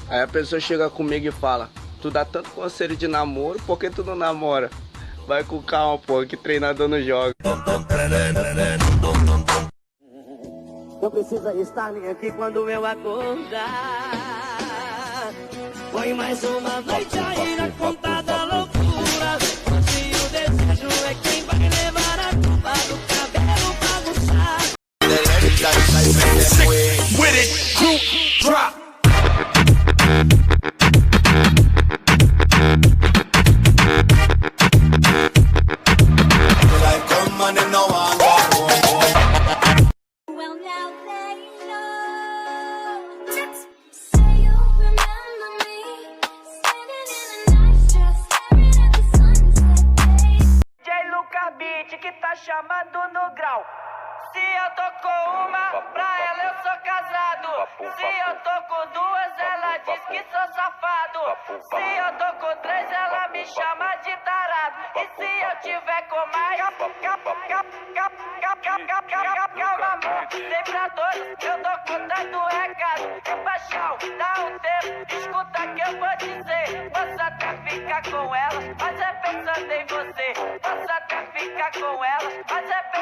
Aí a pessoa chega comigo e fala: tu dá tanto conselho de namoro, por que tu não namora? Vai com calma, pô, que treinador não joga. Não precisa estar nem aqui quando eu acordar. Foi mais uma noite aí na conta da loucura. Se o desejo é quem vai levar a culpa do cabelo bagunçado. With it, group drop. Que tá chamando no grau. Se eu tô com uma, pra ela eu sou casado. Se eu tô com duas, ela diz que sou safado. Se eu tô com três, ela me chama de tarado. E se eu tiver com mais, calma amor, tem pra todos, eu tô contando o recado. Paixão, dá um tempo, escuta que eu vou dizer. Posso até ficar com ela, mas é pensando em você. Posso até ficar com ela, mas é pensando